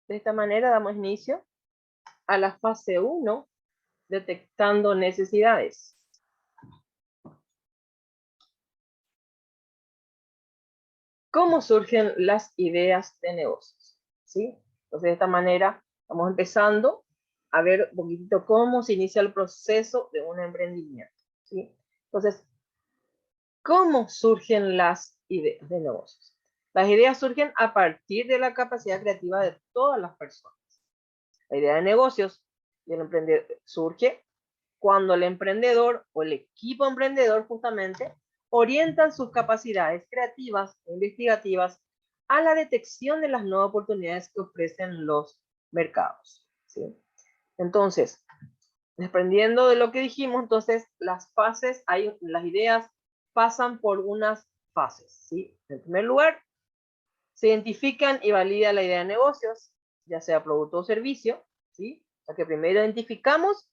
De esta manera damos inicio a la fase 1, detectando necesidades. ¿Cómo surgen las ideas de negocios? ¿Sí? Entonces, de esta manera vamos empezando a ver un poquitito cómo se inicia el proceso de un emprendimiento. ¿Sí? Entonces, ¿cómo surgen las ideas de negocios? Las ideas surgen a partir de la capacidad creativa de todas las personas. La idea de negocios del emprendedor surge cuando el emprendedor o el equipo emprendedor justamente orientan sus capacidades creativas e investigativas a la detección de las nuevas oportunidades que ofrecen los mercados. ¿Sí? Entonces, desprendiendo de lo que dijimos, entonces las fases, las ideas pasan por unas fases. ¿Sí? En primer lugar, se identifican y valida la idea de negocios, ya sea producto o servicio. ¿Sí? O sea que primero identificamos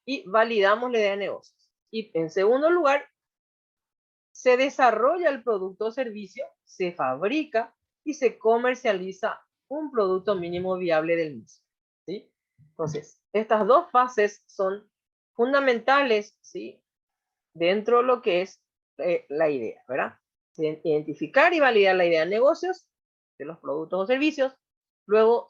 y validamos la idea de negocios. Y en segundo lugar, se desarrolla el producto o servicio, se fabrica y se comercializa un producto mínimo viable del mismo. ¿Sí? Entonces, estas dos fases son fundamentales, ¿sí? Dentro de lo que es la idea, ¿verdad? Identificar y validar la idea de negocios de los productos o servicios, luego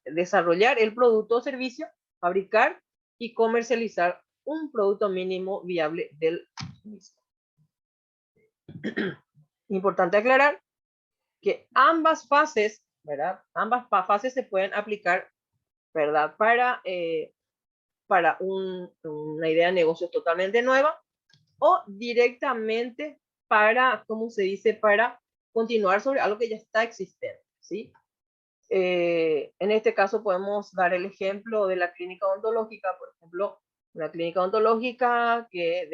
desarrollar el producto o servicio, fabricar y comercializar un producto mínimo viable del mismo. Importante aclarar que ambas fases, ¿verdad? Ambas fases se pueden aplicar, ¿verdad? Para una idea de negocio totalmente nueva o directamente para, ¿cómo se dice? Para continuar sobre algo que ya está existente, ¿sí? En este caso podemos dar el ejemplo de la clínica odontológica, por ejemplo, una clínica odontológica que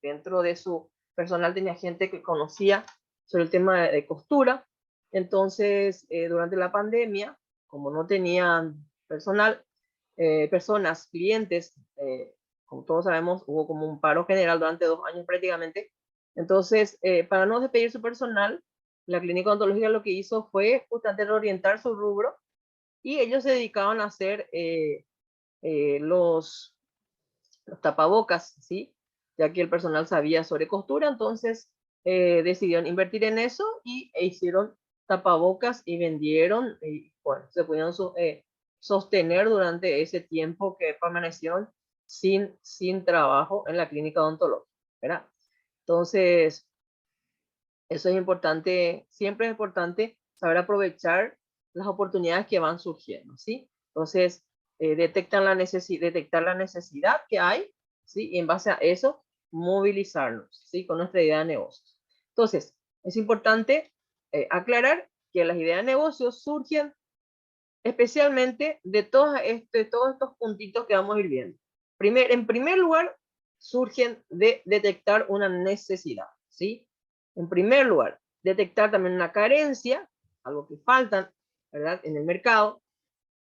dentro de su personal tenía gente que conocía sobre el tema de costura. Entonces, durante la pandemia, como no tenían personal, personas, clientes, como todos sabemos, hubo como un paro general durante 2 años prácticamente. Entonces, para no despedir su personal, la clínica odontológica lo que hizo fue justamente reorientar su rubro y ellos se dedicaban a hacer los tapabocas, ¿sí? Ya que el personal sabía sobre costura, entonces decidieron invertir en eso e hicieron tapabocas y vendieron, y bueno, se pudieron sostener durante ese tiempo que permanecieron sin trabajo en la clínica odontológica, ¿verdad? Entonces, eso es importante, siempre es importante saber aprovechar las oportunidades que van surgiendo, ¿sí? Entonces, detectar la necesidad que hay, ¿sí? Y en base a eso, movilizarnos, ¿sí? Con nuestra idea de negocios. Entonces, es importante aclarar que las ideas de negocios surgen especialmente de todos estos puntitos que vamos a ir viendo. En primer lugar, surgen de detectar una necesidad, ¿sí? En primer lugar, detectar también una carencia, algo que falta, ¿verdad? En el mercado,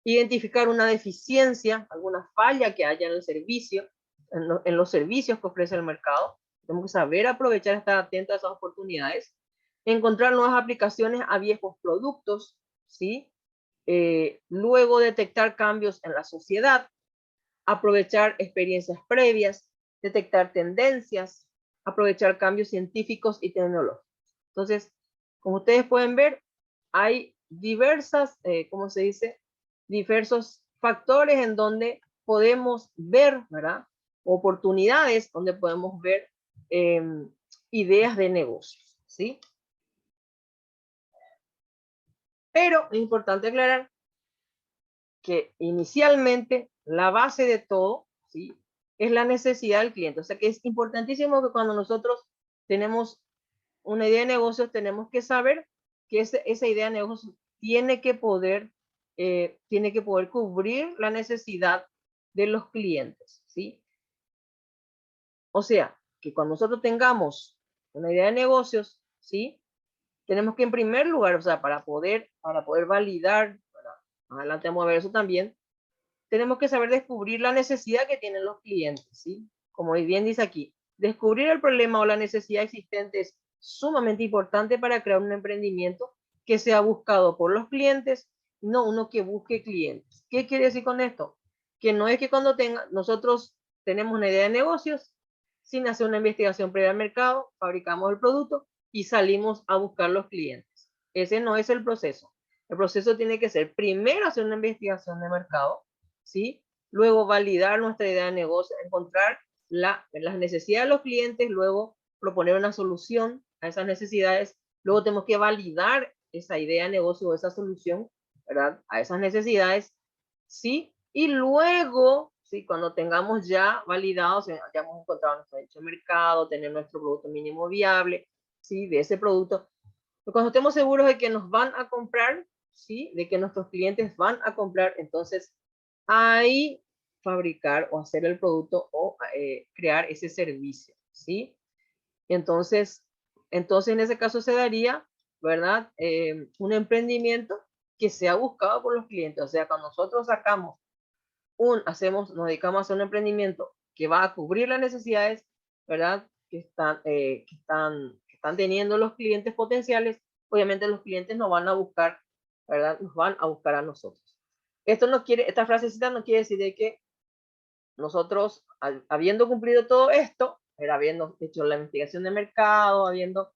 identificar una deficiencia, alguna falla que haya en el servicio, en los servicios que ofrece el mercado. Tenemos que saber aprovechar, estar atentos a esas oportunidades, encontrar nuevas aplicaciones a viejos productos, ¿sí? Luego detectar cambios en la sociedad, aprovechar experiencias previas, detectar tendencias, aprovechar cambios científicos y tecnológicos. Entonces, como ustedes pueden ver, hay diversas, ¿cómo se dice? Diversos factores en donde podemos ver, ¿verdad? Oportunidades donde podemos ver ideas de negocios, ¿sí? Pero es importante aclarar que inicialmente la base de todo, ¿sí? Es la necesidad del cliente. O sea que es importantísimo que cuando nosotros tenemos una idea de negocios, tenemos que saber que esa idea de negocios tiene que poder cubrir la necesidad de los clientes, ¿sí? O sea, que cuando nosotros tengamos una idea de negocios, ¿sí? Tenemos que en primer lugar, o sea, para poder validar, más adelante vamos a ver eso también, tenemos que saber descubrir la necesidad que tienen los clientes, ¿sí? Como bien dice aquí, descubrir el problema o la necesidad existente es sumamente importante para crear un emprendimiento que sea buscado por los clientes no uno que busque clientes. ¿Qué quiere decir con esto? Que no es que cuando nosotros tenemos una idea de negocios, sin hacer una investigación previa al mercado, fabricamos el producto y salimos a buscar los clientes. Ese no es el proceso. El proceso tiene que ser primero hacer una investigación de mercado, ¿sí? Luego validar nuestra idea de negocio, encontrar las necesidades de los clientes, luego proponer una solución a esas necesidades. Luego tenemos que validar esa idea de negocio o esa solución, ¿verdad? A esas necesidades, ¿sí? Y luego, ¿sí? Cuando tengamos ya validados, ya hemos encontrado nuestro nicho de mercado, tener nuestro producto mínimo viable, ¿sí? De ese producto. Cuando estemos seguros de que nos van a comprar, ¿sí? De que nuestros clientes van a comprar, entonces ahí fabricar o hacer el producto o crear ese servicio, ¿sí? Entonces, en ese caso se daría, ¿verdad? Un emprendimiento que sea buscado por los clientes. O sea, cuando nosotros sacamos nos dedicamos a hacer un emprendimiento que va a cubrir las necesidades, ¿verdad? Que están teniendo los clientes potenciales, obviamente los clientes nos van a buscar, ¿verdad? Nos van a buscar a nosotros. Esta frasecita no quiere decir de que nosotros, habiendo cumplido todo esto, habiendo hecho la investigación de mercado, habiendo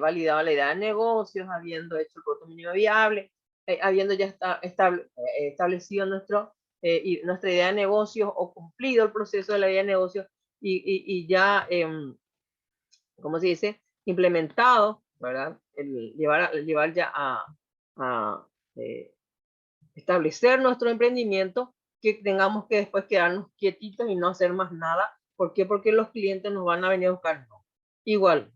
validado la idea de negocios, habiendo hecho el producto mínimo viable, habiendo ya establecido nuestra idea de negocios o cumplido el proceso de la idea de negocios y ya, ¿cómo se dice? Implementado, ¿verdad? Llevar ya a establecer nuestro emprendimiento, que tengamos que después quedarnos quietitos y no hacer más nada. ¿Por qué? Porque los clientes nos van a venir a buscar. No. Igual,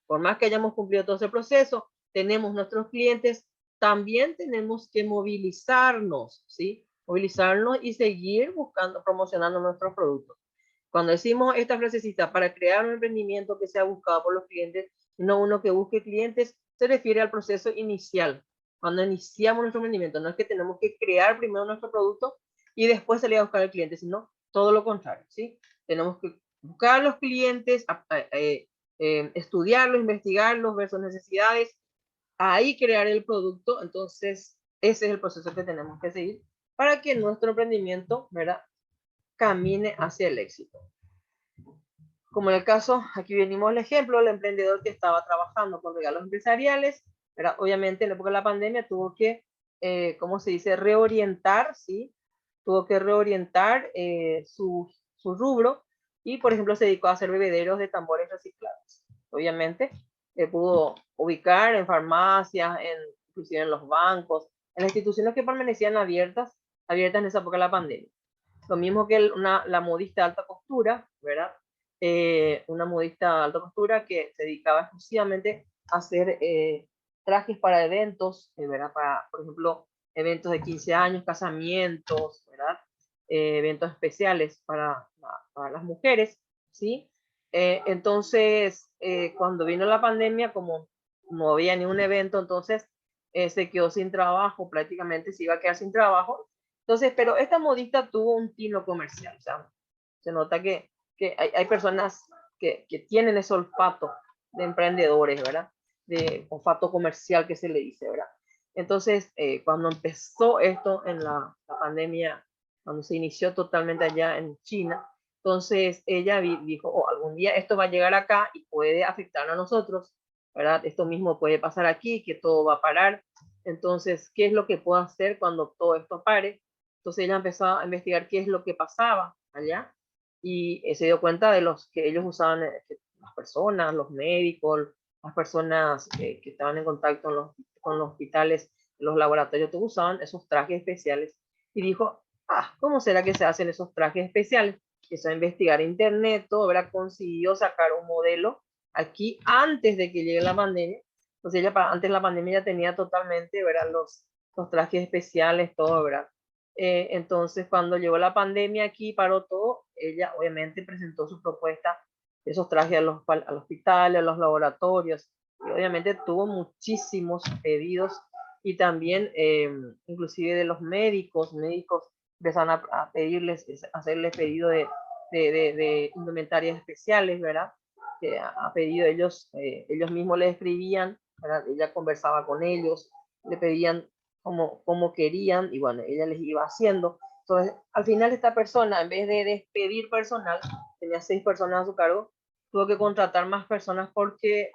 por más que hayamos cumplido todo ese proceso, tenemos nuestros clientes, también tenemos que movilizarnos, ¿sí? Movilizarnos y seguir buscando, promocionando nuestros productos. Cuando decimos esta frasecita, para crear un emprendimiento que sea buscado por los clientes, no uno que busque clientes, se refiere al proceso inicial. Cuando iniciamos nuestro emprendimiento, no es que tenemos que crear primero nuestro producto y después salir a buscar al cliente, sino todo lo contrario, ¿sí? Tenemos que buscar a los clientes, estudiarlos, investigarlos, ver sus necesidades, ahí crear el producto. Entonces, ese es el proceso que tenemos que seguir para que nuestro emprendimiento, ¿verdad?, camine hacia el éxito. Como en el caso, aquí venimos el ejemplo, el emprendedor que estaba trabajando con regalos empresariales, ¿verdad? Obviamente en la época de la pandemia tuvo que, ¿cómo se dice?, reorientar, ¿sí? Tuvo que reorientar su rubro y, por ejemplo, se dedicó a hacer bebederos de tambores reciclados. Obviamente, pudo ubicar en farmacias, inclusive en los bancos, en las instituciones que permanecían abiertas en esa época de la pandemia. Lo mismo que la modista de alta costura, ¿verdad? Una modista de alta costura que se dedicaba exclusivamente a hacer trajes para eventos, ¿verdad? Para, por ejemplo, eventos de 15 años, casamientos, ¿verdad? Eventos especiales para las mujeres, ¿sí? Entonces, cuando vino la pandemia, como no había ni un evento, entonces se quedó sin trabajo, prácticamente se iba a quedar sin trabajo. Entonces, pero esta modista tuvo un tino comercial, o sea, se nota que hay personas que tienen ese olfato de emprendedores, ¿verdad? De olfato comercial que se le dice, ¿verdad? Entonces, cuando empezó esto en la pandemia, cuando se inició totalmente allá en China, entonces ella dijo, oh, algún día esto va a llegar acá y puede afectar a nosotros, ¿verdad? Esto mismo puede pasar aquí, que todo va a parar. Entonces, ¿qué es lo que puedo hacer cuando todo esto pare? Entonces ella empezó a investigar qué es lo que pasaba allá y se dio cuenta de los que ellos usaban, las personas, los médicos, las personas que estaban en contacto con los hospitales, los laboratorios, todos usaban esos trajes especiales y dijo, ¿cómo será que se hacen esos trajes especiales? Empezó a investigar en internet, todo, ¿verdad? Consiguió sacar un modelo aquí antes de que llegue la pandemia. Entonces ella antes de la pandemia ya tenía totalmente, ¿verdad?, los trajes especiales, todo, ¿verdad? Entonces, cuando llegó la pandemia aquí, paró todo, ella obviamente presentó su propuesta, esos trajes al hospital, a los laboratorios, y obviamente tuvo muchísimos pedidos y también, inclusive de los médicos empezaron a pedirles, hacerles pedido de indumentarias especiales, ¿verdad? A pedido ellos mismos les escribían, ¿verdad? Ella conversaba con ellos, le pedían como querían, y bueno, ella les iba haciendo. Entonces, al final esta persona, en vez de despedir personal, tenía 6 personas a su cargo, tuvo que contratar más personas porque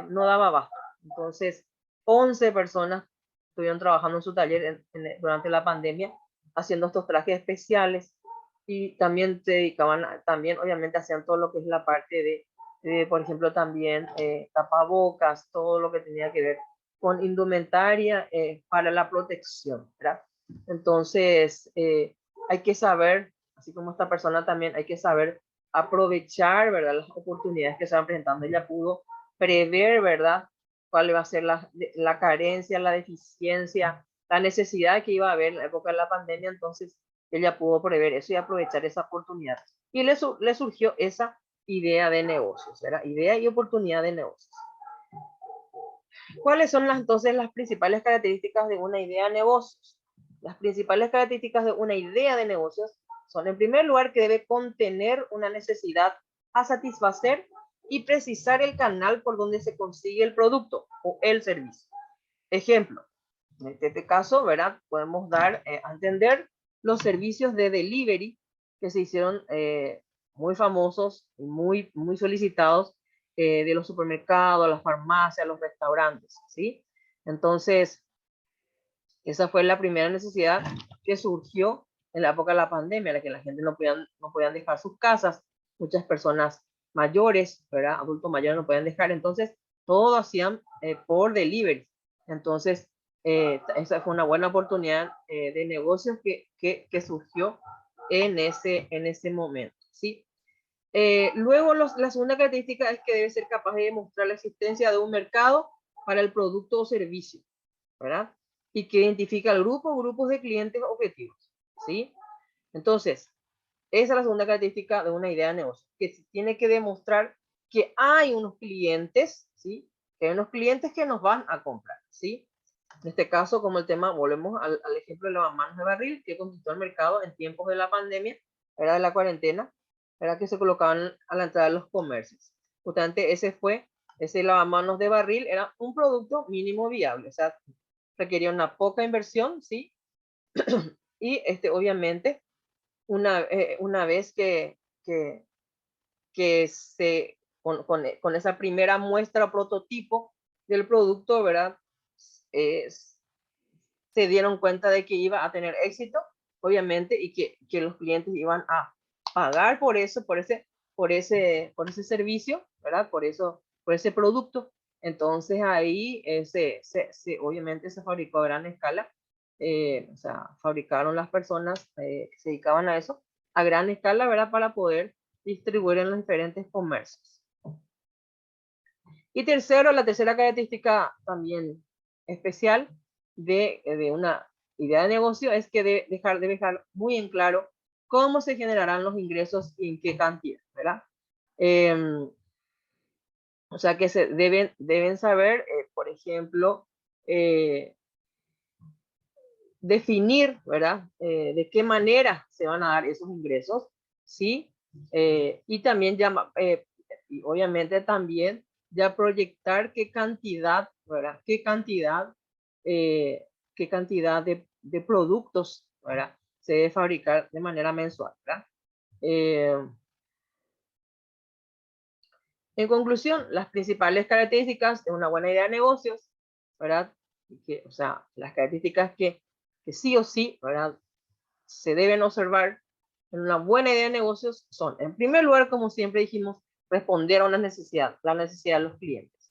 no daba abasto. Entonces, 11 personas estuvieron trabajando en su taller durante la pandemia, haciendo estos trajes especiales, y también se dedicaban, también obviamente hacían todo lo que es la parte de por ejemplo, también tapabocas, todo lo que tenía que ver con indumentaria para la protección, ¿verdad? Entonces, hay que saber, así como esta persona también, hay que saber aprovechar, ¿verdad?, las oportunidades que se van presentando. Ella pudo prever, ¿verdad?, cuál iba a ser la carencia, la deficiencia, la necesidad que iba a haber en la época de la pandemia. Entonces, ella pudo prever eso y aprovechar esa oportunidad. Y le surgió esa idea de negocios, ¿verdad? Idea y oportunidad de negocios. ¿Cuáles son entonces las principales características de una idea de negocios? Las principales características de una idea de negocios son, en primer lugar, que debe contener una necesidad a satisfacer y precisar el canal por donde se consigue el producto o el servicio. Ejemplo, en este caso, ¿verdad?, podemos dar a entender los servicios de delivery que se hicieron muy famosos y muy solicitados de los supermercados, las farmacias, los restaurantes, ¿sí? Entonces, esa fue la primera necesidad que surgió en la época de la pandemia, en la que la gente no podían dejar sus casas, muchas personas mayores, ¿verdad?, adultos mayores no podían dejar, entonces todo hacían por delivery. Entonces, esa fue una buena oportunidad de negocios que surgió en ese momento, ¿sí? Luego, la segunda característica es que debe ser capaz de demostrar la existencia de un mercado para el producto o servicio, ¿verdad? Y que identifica grupos de clientes objetivos, ¿sí? Entonces, esa es la segunda característica de una idea de negocio, que se tiene que demostrar que hay unos clientes, ¿sí? Que hay unos clientes que nos van a comprar, ¿sí? En este caso, como el tema, volvemos al ejemplo de lavamanos de barril, que conquistó el mercado en tiempos de la pandemia, era de la cuarentena, era que se colocaban a la entrada de los comercios. Justamente ese lavamanos de barril era un producto mínimo viable, o sea, requería una poca inversión, ¿sí? Y obviamente, una vez que con esa primera muestra o prototipo del producto, ¿verdad?, se dieron cuenta de que iba a tener éxito, obviamente, y que los clientes iban a pagar por eso, por ese servicio, ¿verdad? Por ese producto. Entonces ahí obviamente se fabricó a gran escala, o sea, fabricaron las personas que se dedicaban a eso a gran escala, ¿verdad?, para poder distribuir en los diferentes comercios. Y tercero, la tercera característica también especial de una idea de negocio es que debe dejar muy en claro cómo se generarán los ingresos y en qué cantidad, ¿verdad? O sea que deben saber, por ejemplo, definir, ¿verdad?, de qué manera se van a dar esos ingresos, ¿sí? Y también y obviamente también ya proyectar qué cantidad, ¿verdad?, qué cantidad de productos, ¿verdad?, se debe fabricar de manera mensual, ¿verdad? En conclusión, las principales características de una buena idea de negocios, ¿verdad?, o sea, las características que sí o sí, ¿verdad?, se deben observar en una buena idea de negocios son, en primer lugar, como siempre dijimos, responder a una necesidad, la necesidad de los clientes.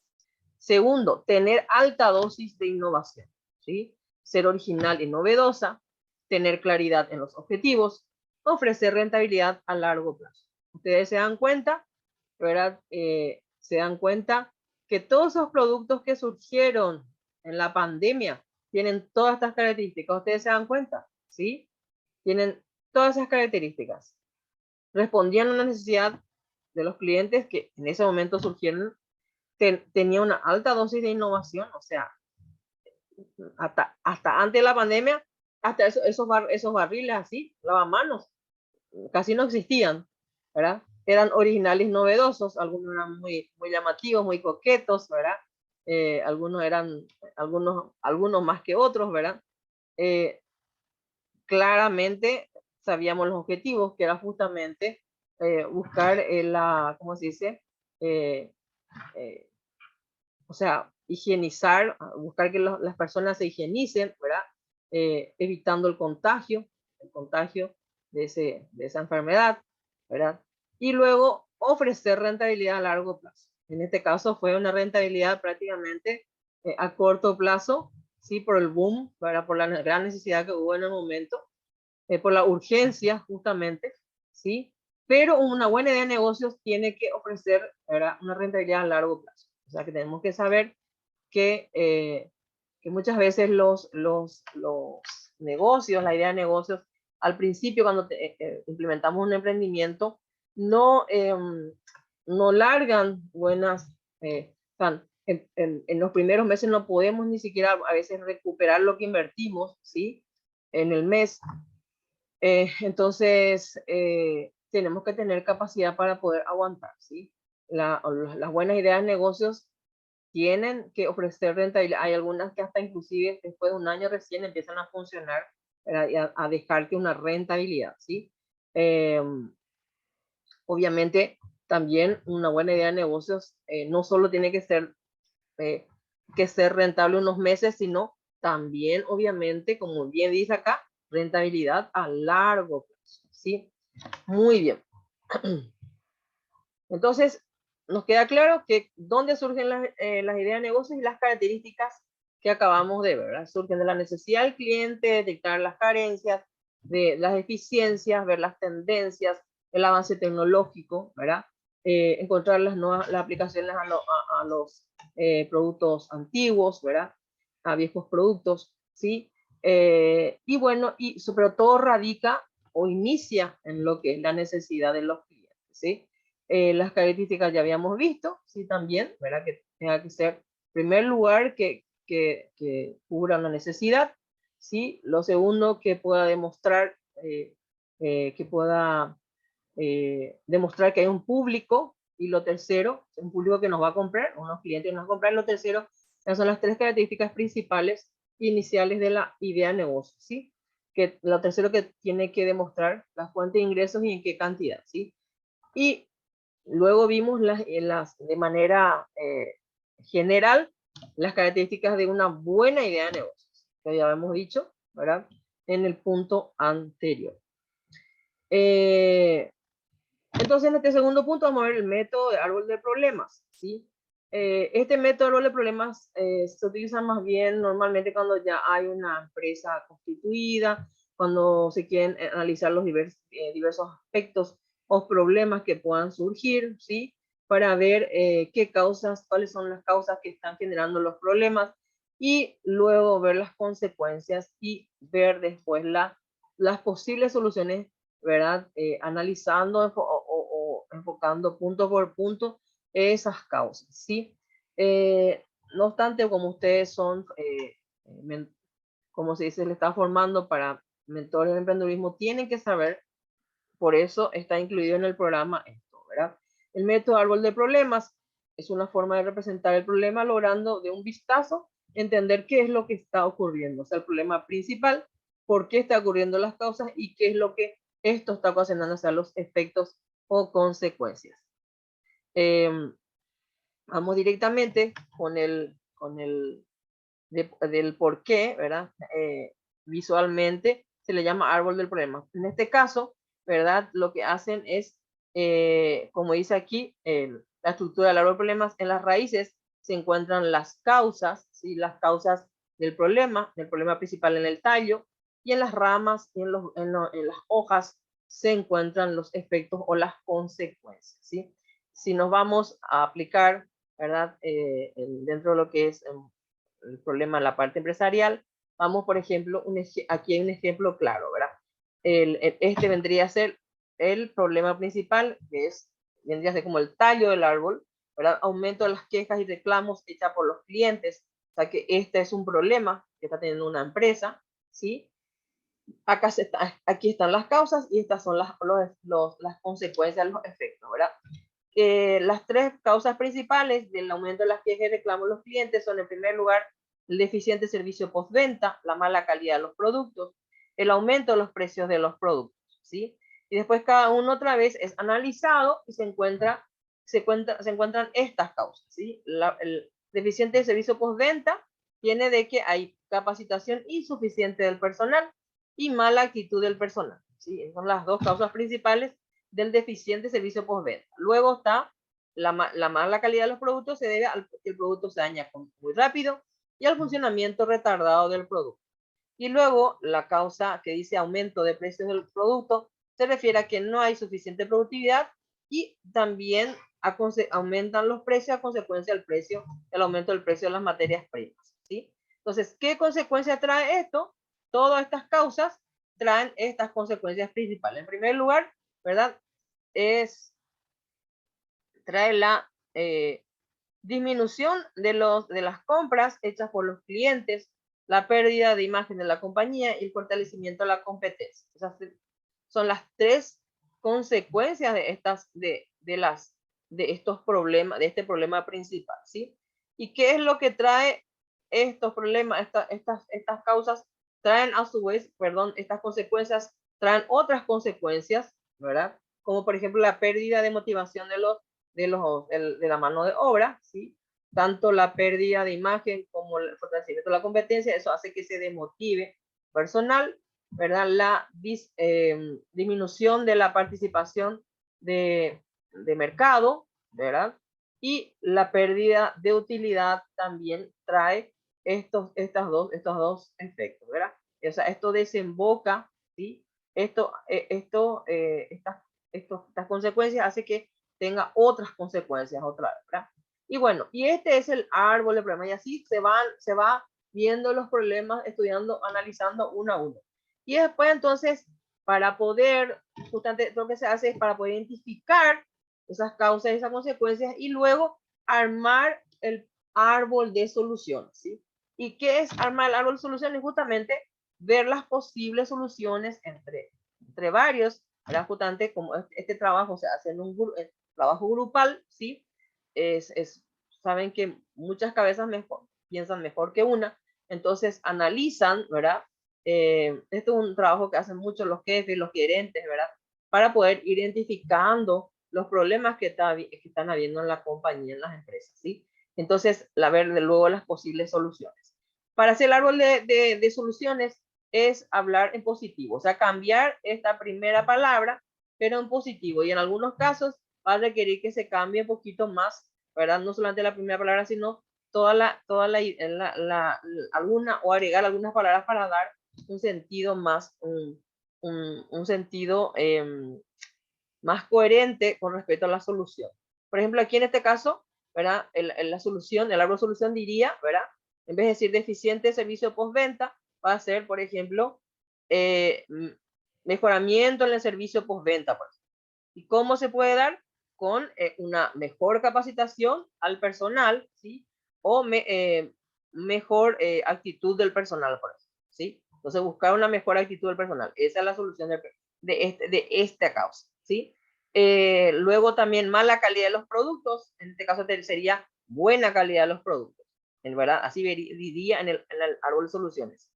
Segundo, tener alta dosis de innovación, ¿sí? Ser original y novedosa, tener claridad en los objetivos, ofrecer rentabilidad a largo plazo. Ustedes se dan cuenta, ¿verdad? Se dan cuenta que todos esos productos que surgieron en la pandemia tienen todas estas características. Ustedes se dan cuenta, ¿sí? Tienen todas esas características. Respondían a una necesidad de los clientes que en ese momento surgieron, tenía una alta dosis de innovación, o sea, hasta antes de la pandemia, hasta esos barriles así, lavamanos, casi no existían, ¿verdad? Eran originales, novedosos, algunos eran muy llamativos, muy coquetos, ¿verdad? algunos más que otros, ¿verdad? Claramente sabíamos los objetivos, que era justamente buscar ¿cómo se dice? O sea, higienizar, buscar que las personas se higienicen, ¿verdad? Evitando el contagio de esa enfermedad, ¿verdad? Y luego ofrecer rentabilidad a largo plazo. En este caso fue una rentabilidad prácticamente a corto plazo, ¿sí? Por el boom, ¿verdad? Por la gran necesidad que hubo en el momento, por la urgencia justamente, ¿sí? Pero una buena idea de negocios tiene que ofrecer, ¿verdad? Una rentabilidad a largo plazo. O sea que tenemos que saber que muchas veces los negocios, la idea de negocios, al principio cuando implementamos un emprendimiento, no, no largan buenas, en los primeros meses no podemos ni siquiera a veces recuperar lo que invertimos, ¿sí? En el mes. Entonces, tenemos que tener capacidad para poder aguantar, ¿sí? Las buenas ideas de negocios tienen que ofrecer rentabilidad. Hay algunas que hasta inclusive después de un año recién empiezan a funcionar, a dejarte una rentabilidad, ¿sí? Obviamente, también una buena idea de negocios no solo tiene que ser rentable unos meses, sino también, obviamente, como bien dice acá, rentabilidad a largo plazo, ¿sí? Muy bien. Entonces, nos queda claro que dónde surgen las ideas de negocios y las características que acabamos de ver, ¿verdad? Surgen de la necesidad del cliente, detectar las carencias, de las deficiencias, ver las tendencias, el avance tecnológico, ¿verdad? Encontrar las aplicaciones a los productos antiguos, ¿verdad? A viejos productos, ¿sí? Y bueno, pero todo radica o inicia en lo que es la necesidad de los clientes, ¿sí? Las características ya habíamos visto, sí, también, ¿verdad? Que tenga que ser, en primer lugar, que cubra una necesidad, ¿sí? Lo segundo, que pueda demostrar, demostrar que hay un público, y lo tercero, un público que nos va a comprar, unos clientes que nos van a comprar, y lo tercero, esas son las tres características principales iniciales de la idea de negocio, ¿sí? Que lo tercero que tiene que demostrar la fuente de ingresos y en qué cantidad, ¿sí? Y luego vimos de manera general las características de una buena idea de negocios, que ya hemos dicho, ¿verdad? En el punto anterior. Entonces, en este segundo punto vamos a ver el método de árbol de problemas, ¿sí? Este método de árbol de problemas se utiliza más bien normalmente cuando ya hay una empresa constituida, cuando se quieren analizar los diversos aspectos o problemas que puedan surgir, ¿sí? Para ver cuáles son las causas que están generando los problemas y luego ver las consecuencias y ver después las posibles soluciones, ¿verdad? Analizando o enfocando punto por punto esas causas, ¿sí? No obstante, como ustedes son, como se dice, le está formando para mentores de emprendedurismo, tienen que saber, por eso está incluido en el programa esto, ¿verdad? El método árbol de problemas es una forma de representar el problema logrando de un vistazo entender qué es lo que está ocurriendo, o sea, el problema principal, por qué está ocurriendo las causas y qué es lo que esto está ocasionando, o sea, los efectos o consecuencias. Vamos directamente con del por qué, ¿verdad? Visualmente se le llama árbol del problema. En este caso, ¿verdad? Lo que hacen es, como dice aquí, la estructura del árbol de problemas, en las raíces se encuentran las causas, ¿sí? Las causas del problema principal en el tallo, y en las ramas y en las hojas se encuentran los efectos o las consecuencias, ¿sí? Si nos vamos a aplicar, ¿verdad? Dentro de lo que es el problema en la parte empresarial, vamos, por ejemplo, aquí hay un ejemplo claro, ¿verdad? Este vendría a ser el problema principal, vendría a ser como el tallo del árbol, ¿verdad? Aumento de las quejas y reclamos hechas por los clientes, o sea que este es un problema que está teniendo una empresa, ¿sí? Aquí están las causas y estas son las consecuencias, los efectos, ¿verdad? las tres causas principales del aumento de las quejas y reclamos de los clientes son, en primer lugar, el deficiente servicio postventa, la mala calidad de los productos, el aumento de los precios de los productos, ¿sí? Y después cada uno otra vez es analizado y se encuentran estas causas, ¿sí? El deficiente servicio postventa viene de que hay capacitación insuficiente del personal y mala actitud del personal, ¿sí? Son las dos causas principales del deficiente servicio postventa. Luego está la mala calidad de los productos, se debe al que el producto se daña muy rápido y al funcionamiento retardado del producto. Y luego la causa que dice aumento de precios del producto se refiere a que no hay suficiente productividad y también aumentan los precios a consecuencia del aumento del precio de las materias primas, ¿sí? Entonces, ¿qué consecuencia trae esto? Todas estas causas traen estas consecuencias principales. En primer lugar, ¿verdad? Trae la disminución de las compras hechas por los clientes, la pérdida de imagen de la compañía y el fortalecimiento de la competencia. Esas son las tres consecuencias de estos problemas, de este problema principal, ¿sí? ¿Y qué es lo que trae estos problemas, estas causas? Traen a su vez, perdón, estas consecuencias traen otras consecuencias, ¿verdad? Como por ejemplo la pérdida de motivación de la mano de obra, ¿sí? Tanto la pérdida de imagen como el fortalecimiento de la competencia, eso hace que se demotive personal, ¿verdad? La disminución de la participación de mercado, ¿verdad? Y la pérdida de utilidad también trae estos dos efectos, ¿verdad? O sea, esto desemboca, ¿sí? Estas consecuencias hace que tenga otras consecuencias otra vez, ¿verdad? Y bueno, y este es el árbol de problemas, y así se va viendo los problemas, estudiando, analizando uno a uno. Y después entonces, para poder, justamente lo que se hace es para poder identificar esas causas y esas consecuencias y luego armar el árbol de soluciones, ¿sí? ¿Y qué es armar el árbol de soluciones? Justamente ver las posibles soluciones entre varios, ¿verdad? Justamente como este trabajo se hace en un trabajo grupal, ¿sí? Saben que muchas cabezas piensan mejor que una, entonces analizan, ¿verdad? Esto es un trabajo que hacen muchos los jefes, los gerentes, ¿verdad? Para poder ir identificando los problemas que están habiendo en la compañía, en las empresas, ¿sí? Entonces, ver luego las posibles soluciones. Para hacer el árbol de soluciones es hablar en positivo, o sea, cambiar esta primera palabra, pero en positivo. Y en algunos casos va a requerir que se cambie un poquito más, ¿verdad? No solamente la primera palabra, sino alguna, o agregar algunas palabras para dar un sentido más, un sentido más coherente con respecto a la solución. Por ejemplo, aquí en este caso, ¿verdad? La solución, el árbol de solución diría, ¿verdad? En vez de decir deficiente servicio postventa, va a ser, por ejemplo, mejoramiento en el servicio postventa. ¿Y cómo se puede dar? Con una mejor capacitación al personal, ¿sí? O mejor actitud del personal, por ejemplo, ¿sí? Entonces, buscar una mejor actitud del personal. Esa es la solución de esta causa, ¿sí? Luego también mala calidad de los productos. En este caso sería buena calidad de los productos, ¿verdad? Así diría en el árbol de soluciones.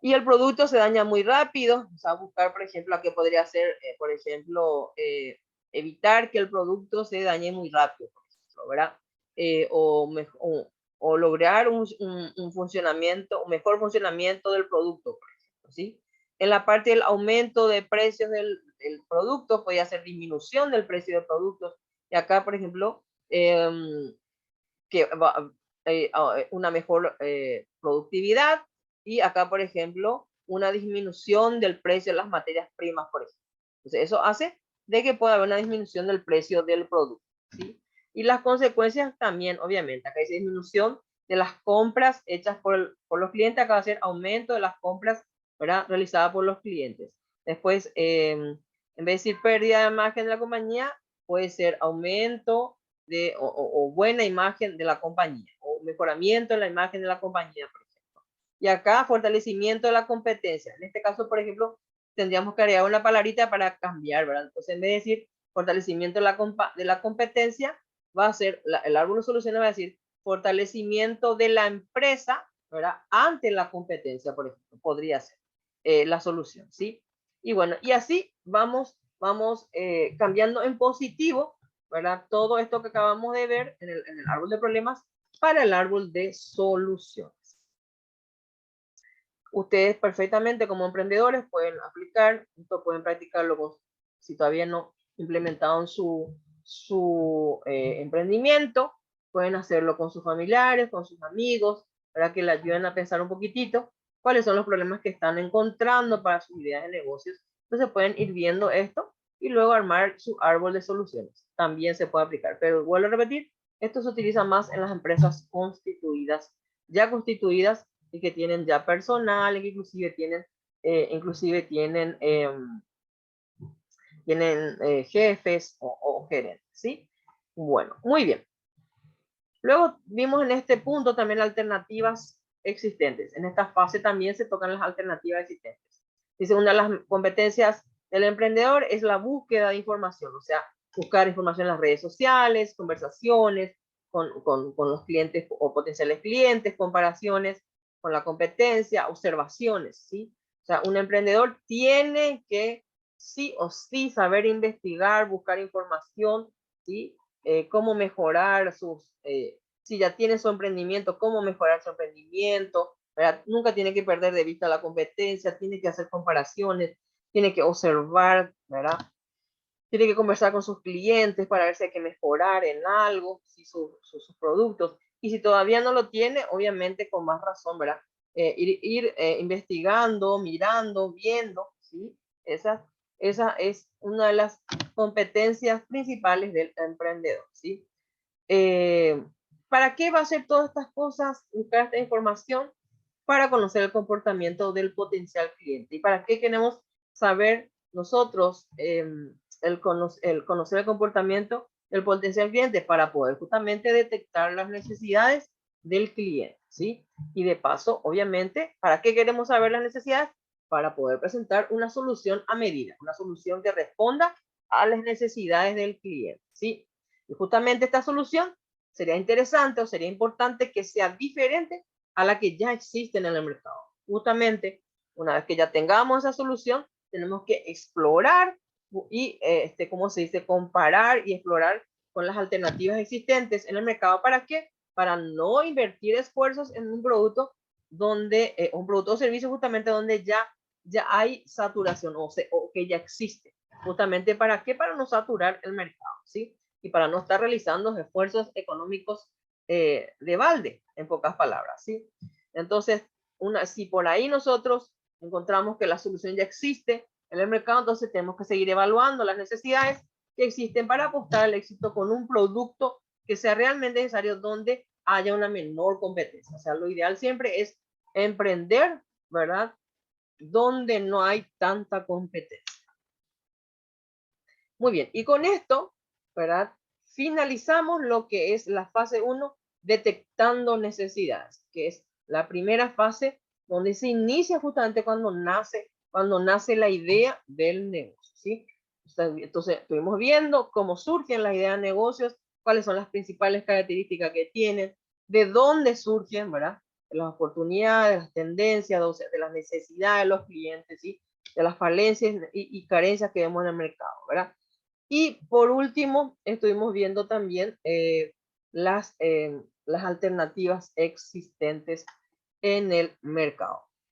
Y el producto se daña muy rápido. O sea, buscar, por ejemplo, a qué podría ser, por ejemplo, evitar que el producto se dañe muy rápido, por ejemplo, ¿verdad? O lograr un funcionamiento, un mejor funcionamiento del producto, por ejemplo, ¿sí? En la parte del aumento de precios del producto, podría ser disminución del precio del producto. Y acá, por ejemplo, una mejor productividad, y acá, por ejemplo, una disminución del precio de las materias primas, por ejemplo. Entonces, eso hace de que pueda haber una disminución del precio del producto, ¿sí? Y las consecuencias también, obviamente, acá dice disminución de las compras hechas por los clientes, acá va a ser aumento de las compras, ¿verdad? Realizadas por los clientes. Después, en vez de decir pérdida de imagen de la compañía, puede ser aumento o buena imagen de la compañía, o mejoramiento en la imagen de la compañía, por ejemplo. Y acá, fortalecimiento de la competencia. En este caso, por ejemplo, tendríamos que agregar una palabrita para cambiar, ¿verdad? Entonces, en vez de decir Fortalecimiento de la competencia va a ser, el árbol de soluciones va a decir fortalecimiento de la empresa, ¿verdad? Ante la competencia, por ejemplo, podría ser la solución, ¿sí? Y bueno, y así vamos cambiando en positivo, ¿verdad? Todo esto que acabamos de ver en el árbol de problemas para el árbol de soluciones. Ustedes perfectamente como emprendedores pueden aplicar, esto pueden practicarlo si todavía no implementaron su emprendimiento, pueden hacerlo con sus familiares, con sus amigos, para que les ayuden a pensar un poquitito cuáles son los problemas que están encontrando para sus ideas de negocios. Entonces pueden ir viendo esto y luego armar su árbol de soluciones. También se puede aplicar, pero vuelvo a repetir, esto se utiliza más en las empresas constituidas, ya constituidas y que tienen ya personal, y que inclusive tienen jefes o gerentes, ¿sí? Bueno, muy bien. Luego vimos en este punto también alternativas existentes. En esta fase también se tocan las alternativas existentes. Dice, una de las competencias del emprendedor es la búsqueda de información, o sea, buscar información en las redes sociales, conversaciones con los clientes o potenciales clientes, comparaciones con la competencia, observaciones, ¿sí? O sea, un emprendedor tiene que sí o sí saber investigar, buscar información, ¿sí? Cómo mejorar si ya tiene su emprendimiento, cómo mejorar su emprendimiento, ¿verdad? Nunca tiene que perder de vista la competencia, tiene que hacer comparaciones, tiene que observar, ¿verdad? Tiene que conversar con sus clientes para ver si hay que mejorar en algo, si sus productos. Y si todavía no lo tiene, obviamente con más razón, ¿verdad? Ir investigando, mirando, viendo, ¿sí? Esa es una de las competencias principales del emprendedor, ¿sí? ¿Para qué va a hacer todas estas cosas? Buscar esta información para conocer el comportamiento del potencial cliente. ¿Y para qué queremos saber nosotros el conocer el comportamiento del potencial cliente? Para poder justamente detectar las necesidades del cliente, ¿sí? Y de paso, obviamente, ¿para qué queremos saber las necesidades? Para poder presentar una solución a medida, una solución que responda a las necesidades del cliente, ¿sí? Y justamente esta solución sería interesante o sería importante que sea diferente a la que ya existe en el mercado. Justamente, una vez que ya tengamos esa solución, tenemos que explorar y, ¿cómo se dice? Comparar y explorar con las alternativas existentes en el mercado. ¿Para qué? Para no invertir esfuerzos en un producto donde, un producto o servicio justamente donde ya hay saturación o que ya existe. Justamente, ¿para qué? Para no saturar el mercado, ¿sí? Y para no estar realizando esfuerzos económicos de balde, en pocas palabras, ¿sí? Entonces, si por ahí nosotros encontramos que la solución ya existe en el mercado, entonces tenemos que seguir evaluando las necesidades que existen para apostar al éxito con un producto que sea realmente necesario donde haya una menor competencia. O sea, lo ideal siempre es emprender, ¿verdad? Donde no hay tanta competencia. Muy bien, y con esto, ¿verdad? Finalizamos lo que es la fase 1, detectando necesidades, que es la primera fase donde se inicia justamente cuando nace la idea del negocio, ¿sí? Entonces, estuvimos viendo cómo surgen las ideas de negocios, cuáles son las principales características que tienen, de dónde surgen, ¿verdad? De las oportunidades, las tendencias, de las necesidades de los clientes, ¿sí? De las falencias y carencias que vemos en el mercado, ¿verdad? Y por último, estuvimos viendo también las alternativas existentes en el mercado.